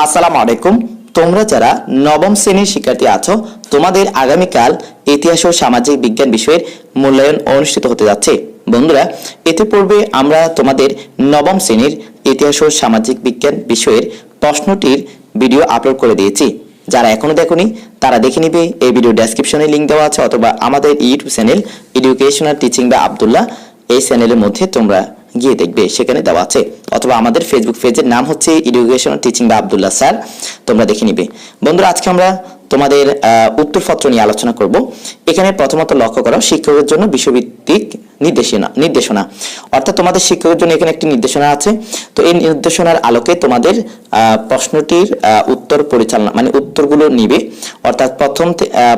আসসালামু আলাইকুম। তোমরা যারা নবম শ্রেণীর শিক্ষার্থী আছো, তোমাদের আগামীকাল ইতিহাস ও সামাজিক বিজ্ঞান বিষয়ের মূল্যায়ন অনুষ্ঠিত হতে যাচ্ছে। বন্ধুরা, এতে পূর্বে আমরা তোমাদের নবম শ্রেণীর ইতিহাস ও সামাজিক বিজ্ঞান বিষয়ের প্রশ্নটির ভিডিও আপলোড করে দিয়েছি। যারা এখনো দেখোনি তারা দেখে নিবে। এই ভিডিও ডেসক্রিপশনে লিংক দেওয়া আছে, অথবা আমাদের YouTube channel educational teaching by Abdullah, এই চ্যানেলের মধ্যে তোমরা গিয়ে দেখবে, সেখানে দেওয়া আছে। অথবা আমাদের ফেসবুক পেজের নাম হচ্ছে educational teaching by Abdullah sir, তোমরা দেখে নিবে। বন্ধুরা, আজকে আমরা তোমাদের উত্তরপত্র নিয়ে আলোচনা করব। এখানে প্রথমত লক্ষ্য করো, শিক্ষকের জন্য বিষয়ভিত্তিক নির্দেশনা অর্থাৎ তোমাদের শিক্ষকের জন্য এখানে একটি নির্দেশনা আছে। তো এই নির্দেশনার আলোকে তোমাদের প্রশ্নটির উত্তর পরিচালনা মানে উত্তরগুলো নিবে, অর্থাৎ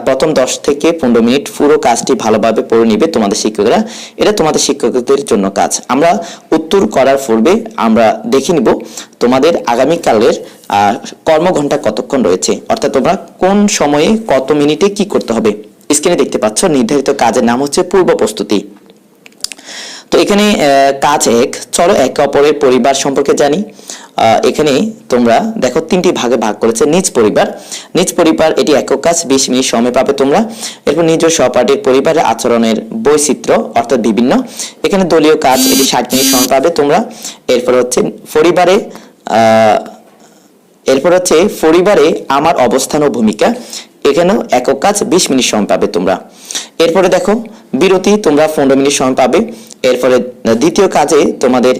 প্রথম 10 থেকে 15 মিনিট পুরো কাজটি ভালোভাবে পড়ে নিবে তোমাদের শিক্ষকরা। এটা তোমাদের শিক্ষকদের জন্য কাজ। আমরা উত্তর করার পূর্বে আমরা দেখে নিব তোমাদের আগামীকালের কর্মঘণ্টা কতক্ষণ রয়েছে, অর্থাৎ তোমরা কোন সময়ে কত মিনিটে কি করতে হবে। স্ক্রিনে দেখতে পাচ্ছ নির্ধারিত কাজের নাম হচ্ছে পূর্ব প্রস্তুতি। তো এখানে কাজ 1, চলো একে অপরের পরিবার সম্পর্কে জানি। এখানে তোমরা দেখো 3টি ভাগে ভাগ করেছে। নিজ পরিবার এটি একক কাজ, 20 মিনিট সময় পাবে তোমরা। এরপর নিজ সহপাঠীর পরিবারের আচরণের বৈচিত্র্য অর্থাৎ বিভিন্ন, এখানে দলীয় কাজ, এটি 60 মিনিট সময় পাবে তোমরা। এরপর হচ্ছে পরিবারে আমার অবস্থান ও ভূমিকা, এখানেও একক কাজ, 20 মিনিট সময় পাবে তোমরা। এরপরে দেখো বিরতি, তোমরা 15 মিনিট সময় পাবে। এরপরে দ্বিতীয় কাজে তোমাদের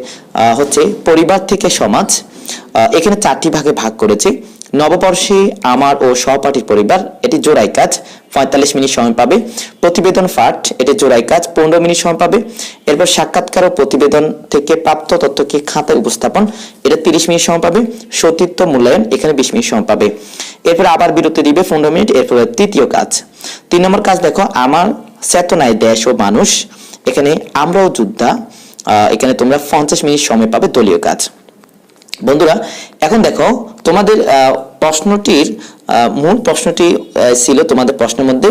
হচ্ছে পরিবার থেকে সমাজ, এখানে 4টি ভাগে ভাগ করেছে। নববর্ষে আমার ও সহপাঠীর পরিবার, এটি জোড়াই কাজ, 45 মিনিট সময় পাবে। প্রতিবেদন পাঠ, এটি জোড়াই কাজ, 15 মিনিট সময় পাবে। এরপর সাক্ষাৎকার ও প্রতিবেদন থেকে প্রাপ্ত তথ্যকে খাতায় উপস্থাপন, এটা 30 মিনিট সময় পাবে। সতীত্ব মূল্যায়ন, এখানে 20 মিনিট সময় পাবে। এরপর আবার বিরতি দিবে 15 মিনিট। এরপর তৃতীয় কাজ, 3 নম্বর কাজ দেখো, আমার চেতনায় দেশ ও মানুষ, এখানে আমরাও যোদ্ধা, এখানে তোমরা 50 মিনিট সময় পাবে, দলীয় কাজ। বন্ধুরা, এখন দেখো তোমাদের মূল প্রশ্নটি ছিল তোমাদের প্রশ্নের মধ্যে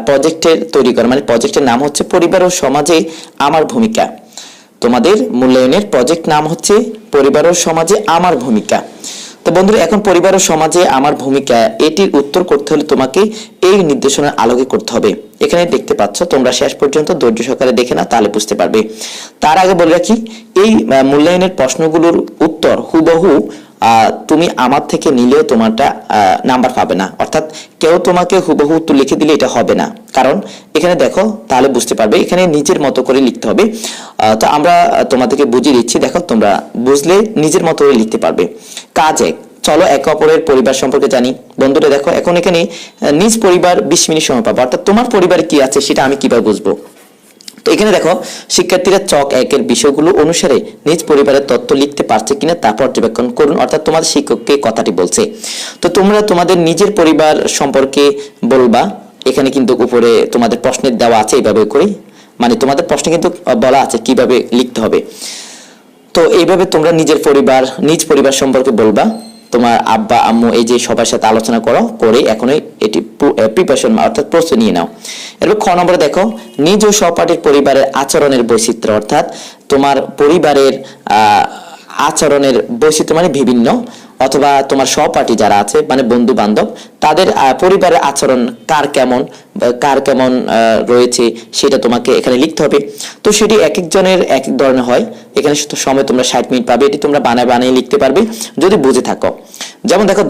প্রজেক্টের তৈরি করা, মানে প্রজেক্টের নাম হচ্ছে পরিবার ও সমাজে আমার ভূমিকা। তোমাদের মূল্যায়নের প্রজেক্ট নাম হচ্ছে পরিবার ও সমাজে আমার ভূমিকা। তো বন্ধুরা, এখন পরিবার ও সমাজে আমার ভূমিকা, এটির উত্তর করতে হলে তোমাকে এই নির্দেশনার আলোকে করতে হবে। এখানে দেখতে পাচ্ছ, তোমরা শেষ পর্যন্ত ধৈর্য সহকারে দেখে না, তাহলে বুঝতে পারবে। তার আগে বলে রাখি, এই মূল্যায়নের প্রশ্নগুলোর উত্তর হুবহু তুমি আমার থেকে নিলেও তোমারটা নাম্বার পাবে না, অর্থাৎ কেউ তোমাকে হুবহু উত্তর লিখে দিলে এটা হবে না। কারণ এখানে দেখো, তাহলে বুঝতে পারবে, এখানে নিজের মতো করে লিখতে হবে। তো আমরা তোমাদেরকে বুঝিয়ে দিচ্ছি, দেখো তোমরা বুঝলে নিজের মতো করে লিখতে পারবে। কাজ 1, চলো একে অপরের পরিবার সম্পর্কে জানি। বন্ধুরা দেখো, এখন এখানে নিজ পরিবার 20 মিনিট সময় পাবো, অর্থাৎ তোমার পরিবারে কি আছে সেটা আমি কিভাবে বুঝবো। তো এখানে দেখো, শিক্ষার্থীরা চক 1-এর বিষয়গুলো অনুসারে নিজ পরিবারের তথ্য লিখতে পারছে কিনা তা পর্যবেক্ষণ করুন, অর্থাৎ তোমাদের শিক্ষককে কথাটি বলছে। তো তোমরা তোমাদের নিজের পরিবার সম্পর্কে বলবা। এখানে কিন্তু উপরে তোমাদের প্রশ্নের দেওয়া আছে এইভাবে করে, মানে তোমাদের প্রশ্নে কিন্তু বলা আছে কিভাবে লিখতে হবে। তো এইভাবে তোমরা নিজ পরিবার সম্পর্কে বলবা। তোমার আব্বা আম্মু এই যে সবার সাথে আলোচনা করে এখনই এটি প্রিপারেশন অর্থাৎ প্রস্তুতি নিয়ে নাও। এরপর খ নম্বরে দেখো, নিজ ও সহপাঠীর পরিবারের আচরণের বৈচিত্র্য, অর্থাৎ তোমার পরিবারের আচরণের বৈচিত্র্য মানে বিভিন্ন, অথবা তোমার সহপাঠী যারা আছে মানে বন্ধু বান্ধব, তাদের পরিবারের আচরণ কার কেমন রয়েছে সেটা তোমাকে এখানে লিখতে হবে। তো সেটি এক একজনের এক এক ধরনের হয়। এখানে সময় তোমরা 60 মিনিট পাবে, এটি তোমরা বানায় লিখতে পারবে যদি বুঝে থাকো। যেমন দেখো,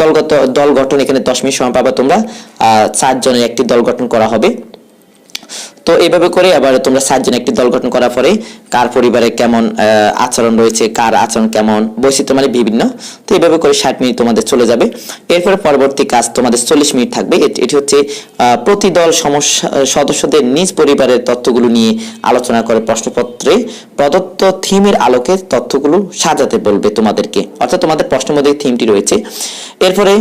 দল গঠন, এখানে 10 মিনিট সময় পাবে তোমরা। 4 জনের একটি দল গঠন করা হবে। তো এইভাবে করে আবার তোমরা 7 জন একটি দল গঠন করার পরে কার পরিবারে কেমন আচরণ রয়েছে, কার আচরণ কেমন, বৈচিত্র্য মানে বিভিন্ন। তো এইভাবে করে 60 মিনিট তোমাদের চলে যাবে। এরপরে পরবর্তী কাজ তোমাদের 40 মিনিট থাকবে। এটি হচ্ছে প্রতি দল সদস্যদের নিজ পরিবারের তথ্যগুলো নিয়ে আলোচনা করে প্রশ্নপত্রে প্রদত্ত থিমের আলোকে তথ্যগুলো সাজাতে বলবে তোমাদেরকে, অর্থাৎ তোমাদের প্রশ্নের মধ্যে থিমটি রয়েছে। এরপরে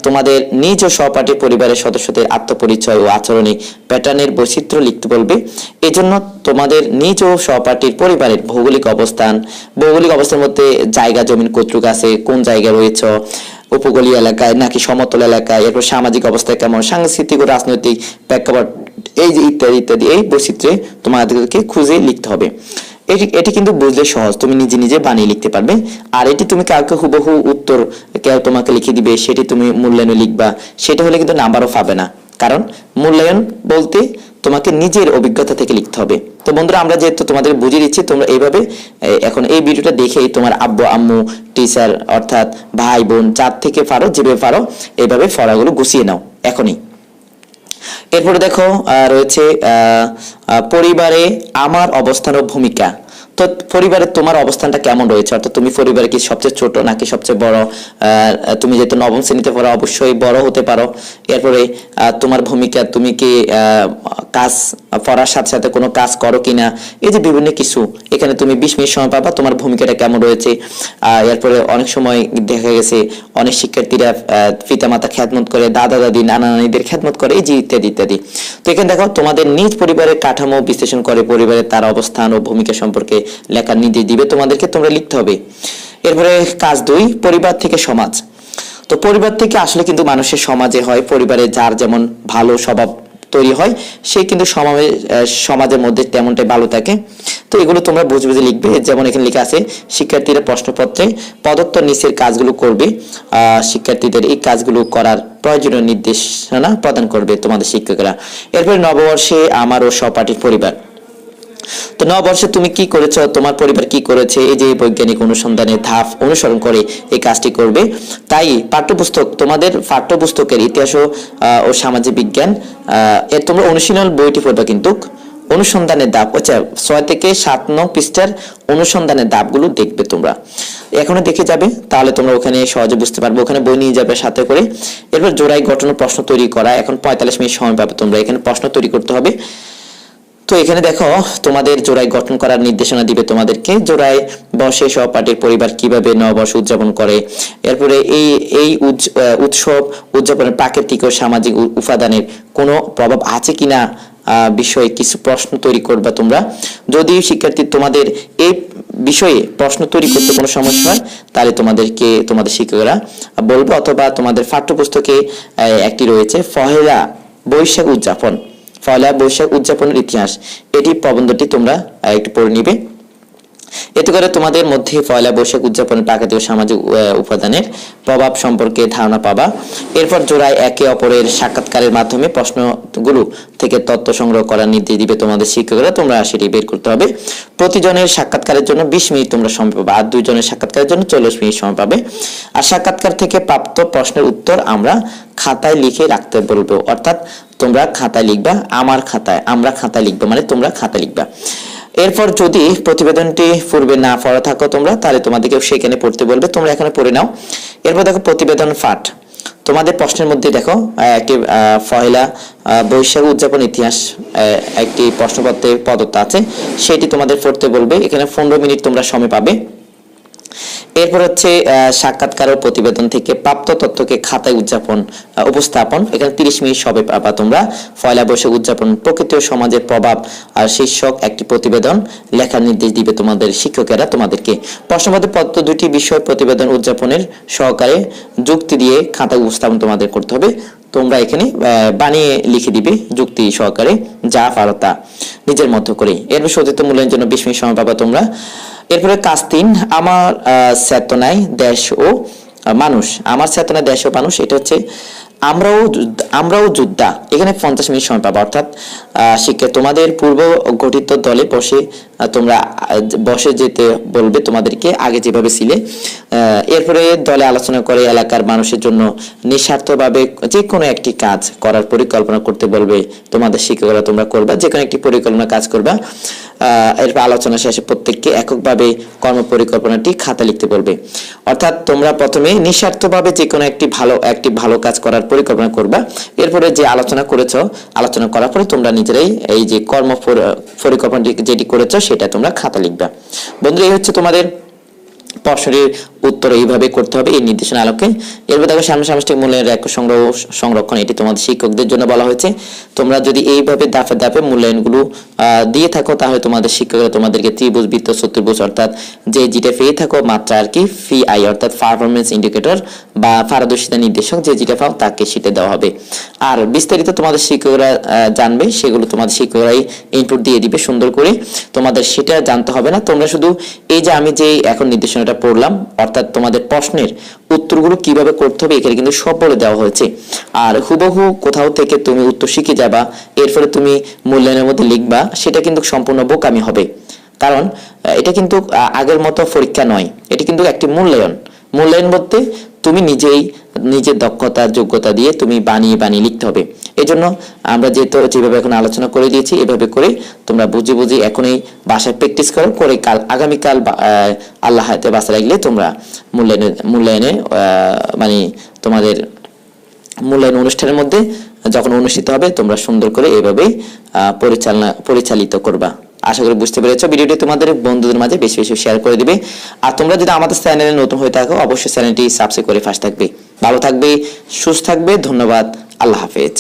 তোমাদের নিজ ও সহপাঠী পরিবারের সদস্যদের আত্মপরিচয় ও আচরণে প্যাটার্নের বৈচিত্র্য লিখতে বলবে। এজন্য তোমাদের নিজ ও সহপাঠীর পরিবারের ভৌগোলিক অবস্থার মধ্যে জায়গা জমিন কতটুকু আছে, কোন জায়গায় রয়েছে, উপকূলীয় এলাকায় নাকি সমতল এলাকায়, এরপর সামাজিক অবস্থা কেমন, সাংস্কৃতিক ও রাজনৈতিক প্রেক্ষাপট, এই যে ইত্যাদি এই বৈচিত্র্যে তোমাদেরকে খুঁজে লিখতে হবে। এটি এটি কিন্তু বুঝলে সহজ, তুমি নিজে নিজে বানিয়ে লিখতে পারবে। আর এটি তুমি কাউকে হুবহু উত্তর কেউ তোমাকে লিখে দিবে সেটি তুমি মূল্যায়নে লিখবা, সেটা হলে কিন্তু নাম্বারও পাবে না। কারণ মূল্যায়ন বলতে তোমাকে নিজের অভিজ্ঞতা থেকে লিখতে হবে। তো বন্ধুরা, আমরা যেহেতু তোমাদের বুঝিয়ে দিচ্ছি, তোমরা এইভাবে এখন এই ভিডিওটা দেখেই তোমার আব্বু আম্মু টিচার অর্থাৎ ভাই বোন যার থেকে পারো যেভাবে পারো এইভাবে পড়াগুলো গুছিয়ে নাও এখনই। এরপরে দেখো রয়েছে পরিবারে আমার অবস্থান ও ভূমিকা। তো পরিবারে তোমার অবস্থানটা কেমন রয়েছে, অর্থাৎ তুমি পরিবারে কি সবচেয়ে ছোট নাকি সবচেয়ে বড়? তুমি যেহেতু নবম শ্রেণীতে পড়ো অবশ্যই বড় হতে পারো। এরপরে তোমার ভূমিকা, তুমি কি কাজ পড়ার সাথে সাথে কোনো কাজ করো কিনা, এই যে বিভিন্ন কিছু, এখানে তুমি 20 মিনিট সময় পাবা তোমার ভূমিকাটা কেমন রয়েছে। এরপরে অনেক সময় দেখা গেছে অনেক শিক্ষার্থীরা পিতামাতা খেদমত করে, দাদা দাদি নানা নানিদের খেদমত করে, এই যে ইত্যাদি ইত্যাদি। তো এখানে দেখো তোমাদের নিজ পরিবারের কাঠামো বিশ্লেষণ করে পরিবারের তার অবস্থান ও ভূমিকা সম্পর্কে লেখার নির্দেশ দিবে তোমাদেরকে, তোমরা লিখতে হবে। এরপরে কাজ 2, পরিবার থেকে সমাজ। তো পরিবার থেকে আসলে কিন্তু মানুষের সমাজে হয়, পরিবারে যার যেমন ভালো স্বভাব তৈরি হয় সে কিন্তু সমাজের মধ্যে তেমনটাই ভালো থাকে। তো এগুলো তোমরা বুঝে বুঝে লিখবে। যেমন এখানে লেখা আছে শিক্ষার্থীরা প্রশ্নপত্রে প্রদত্ত নিচের কাজগুলো করবে, শিক্ষার্থীদের এই কাজগুলো করার প্রয়োজনীয় নির্দেশনা প্রদান করবে তোমাদের শিক্ষকরা। এরপরে নববর্ষে আমার ও সহপাঠীর পরিবার। তো নববর্ষে তুমি কি করেছো, তোমার পরিবার কি করেছে, এই যে বৈজ্ঞানিক অনুসন্ধানের ধাপ অনুসরণ করে এই কাজটি করবে। তাই পাঠ্যপুস্তক, তোমাদের পাঠ্যপুস্তকের ইতিহাস ও সামাজিক বিজ্ঞান এর তোমরা অনুশীলন বইটি পড়বে, কিন্তু অনুসন্ধানের ধাপ, আচ্ছা 6 থেকে 7 নং পৃষ্ঠার অনুসন্ধানের ধাপগুলো দেখবে তোমরা, এখনো দেখে যাবে, তাহলে তোমরা ওখানে সহজে বুঝতে পারবে। ওখানে বই নিয়ে যাবে সাথে করে। এরপর জোড়াই গঠন প্রশ্ন তৈরি করা, এখন 45 মিনিট সময় পাবে তোমরা, এখানে প্রশ্ন তৈরি করতে হবে। তো এখানে দেখো তোমাদের জোড়াই গঠন করার নির্দেশনা দিবে তোমাদেরকে, জোড়াই বসে সহপাঠীর পরিবার কিভাবে নববর্ষ উদযাপন করে। এরপরে এই উৎসব উদযাপনের প্রাকৃতিক ও সামাজিক উপাদানের কোনো প্রভাব আছে কিনা বিষয়ে কিছু প্রশ্ন তৈরি করবা তোমরা। যদি শিক্ষার্থী তোমাদের এই বিষয়ে প্রশ্ন তৈরি করতে কোনো সমস্যা হয় তাহলে তোমাদেরকে তোমাদের শিক্ষকরা বলবে, অথবা তোমাদের পাঠ্যপুস্তকে একটি রয়েছে পহেলা বৈশাখ উদযাপন, পয়লা বৈশাখ উদযাপনের ইতিহাস, এটি প্রবন্ধটি তোমরা একটু পড়ে নিবে। এতে করে তোমাদের মধ্যে পয়লা বৈশাখ উদযাপনের প্রাকৃতিক ও সামাজিক উপাদানের প্রভাব সম্পর্কে ধারণা পাবা। এরপর জোড়ায় একে অপরের সাক্ষাৎকারের মাধ্যমে প্রশ্নগুলো থেকে তথ্য সংগ্রহ করার নির্দেশ দিবে তোমাদের শিক্ষকরা, তোমরা সেটি বের করতে হবে। প্রতিজনের সাক্ষাৎকারের জন্য 20 মিনিট তোমরা সময় পাবে, আর 2 জনের সাক্ষাৎকারের জন্য 40 মিনিট সময় পাবে। আর সাক্ষাৎকার থেকে প্রাপ্ত প্রশ্নের উত্তর আমরা খাতায় লিখে রাখতে বলবো, অর্থাৎ তোমরা খাতায় লিখবা, আমার খাতায়, আমরা খাতায় লিখবো, মানে তোমরা খাতায় লিখবা। এরপর যদি প্রতিবেদনটি পূর্বে না পড়া থাকো তোমরা, তাহলে তোমাদেরকে সেখানে পড়তে বলবে, তোমরা এখানে পড়ে নাও। এরপর দেখো প্রতিবেদন পাঠ, তোমাদের প্রশ্নের মধ্যে দেখো একটি পয়লা বৈশাখ উদযাপন ইতিহাস একটি প্রশ্নপত্রে প্রদত্ত আছে, সেটি তোমাদের পড়তে বলবে। এখানে 15 মিনিট তোমরা সময় পাবে। এরপর হচ্ছে সাক্ষাৎকার ও প্রতিবেদন থেকে প্রাপ্ত তথ্যকে খাতায় উপস্থাপন, এখানে 30 মিনিট সবে পাবা তোমরা। পয়লা বৈশাখ উদযাপন প্রকৃতি ও সমাজের প্রভাব আর শীর্ষক একটি প্রতিবেদন লেখার নির্দেশ দিবে তোমাদের শিক্ষকেরা তোমাদেরকে। প্রশ্নপত্রে প্রদত্ত 2টি বিষয় প্রতিবেদন উদযাপনের সহকারে যুক্তি দিয়ে খাতায় উপস্থাপন তোমাদের করতে হবে। তোমরা এখানে বানিয়ে লিখে দিবে যুক্তি সহকারে, যা পারো তা নিজের মতো করে। এরপর সতীর্থ মূল্যায়নের জন্য 20 মিনিট সময় পাবা তোমরা। এরপরে কাজ 3, আমার চেতনায় দেশ ও মানুষ। আমার চেতনায় দেশ ও মানুষ, এটা হচ্ছে আমরাও যোদ্ধা, এখানে 50 মিনিট সময় পাবা। অর্থাৎ শিক্ষা তোমাদের পূর্ব গঠিত দলে তোমরা বসে যেতে বলবে তোমাদেরকে, আগে যেভাবে ছিলে। এরপরে দলে আলোচনা করে এলাকার মানুষের জন্য নিঃস্বার্থভাবে যে কোনো একটি কাজ করার পরিকল্পনা করতে বলবে তোমাদের শিক্ষকরা, তোমরা করবা, যে কোনো একটি পরিকল্পনা কাজ করবা। এরপর আলোচনা শেষে প্রত্যেককে এককভাবে কর্ম পরিকল্পনাটি খাতা লিখতে বলবে। অর্থাৎ তোমরা প্রথমে নিঃস্বার্থভাবে যে কোনো একটি ভালো কাজ করার পরিকল্পনা করবা। এরপরে যে আলোচনা করার পরে তোমরা নিজেরাই এই যে কর্ম পরিকল্পনাটি যেটি করেছো সেটা তোমরা খাতা লিখবা। বন্ধুরা, এই হচ্ছে তোমাদের প্রশ্নের উত্তর এইভাবে করতে হবে এই নির্দেশনা আলোকে। এরপর দেখো সামষ্টিক মূল্যায়নের রেকর্ড সংরক্ষণ, এটি তোমাদের শিক্ষকদের জন্য বলা হয়েছে। তোমরা যদি এইভাবে ধাপে ধাপে মূল্যায়নগুলো দিয়ে থাকো তাহলে তোমাদের শিক্ষকরা তোমাদেরকে ত্রিভুজ, বৃত্ত, চতুর্ভুজ অর্থাৎ যে যেটা পেয়ে থাকো মাত্রা আর কি, FII অর্থাৎ পারফরমেন্স ইন্ডিকেটর বা পারদর্শিতা নির্দেশক, যে যেটা পাও তাকে সেটা দেওয়া হবে। আর বিস্তারিত তোমাদের শিক্ষকরা জানবে, সেগুলো তোমাদের শিক্ষকরাই ইনপুট দিয়ে দিবে সুন্দর করে, তোমাদের সেটা জানতে হবে না। তোমরা শুধু এই যে আমি যে এখন নির্দেশনাটা পড়লাম অর্থাৎ তোমাদের প্রশ্নের উত্তরগুলো কিভাবে করতে হবে এখানে কিন্তু সব বলে দেওয়া হয়েছে। আর হুবহু কোথাও থেকে তুমি উত্তর শিখে যাবা, এরপরে তুমি মূল্যায়নের মধ্যে লিখবা, সেটা কিন্তু সম্পূর্ণ বোকামি হবে। কারণ এটা কিন্তু আগের মতো পরীক্ষা নয়, এটি কিন্তু একটি মূল্যায়ন বলতে তুমি নিজেই নিজের দক্ষতা যোগ্যতা দিয়ে তুমি বানিয়ে বানিয়ে লিখতে হবে। এই জন্য আমরা যেভাবে এখন আলোচনা করে দিয়েছি এভাবে করে তোমরা বুঝে এখনই বাসায় প্র্যাকটিস করে আগামীকাল আল্লাহ হাতে বাঁচা লাগলে তোমরা মূল্যায়নে মানে তোমাদের মূল্যায়ন অনুষ্ঠানের মধ্যে যখন অনুষ্ঠিত হবে তোমরা সুন্দর করে এইভাবেই পরিচালিত করবা। আশা করি বুঝতে পেরেছো। ভিডিওটি তোমাদের বন্ধুদের মাঝে বেশি বেশি শেয়ার করে দিবে। আর তোমরা যদি আমাদের চ্যানেলে নতুন হয়ে থাকো অবশ্যই চ্যানেলটি সাবস্ক্রাইব করে পাশে থাকবে। ভালো থাকবে, সুস্থ থাকবে। ধন্যবাদ। আল্লাহ হাফেজ।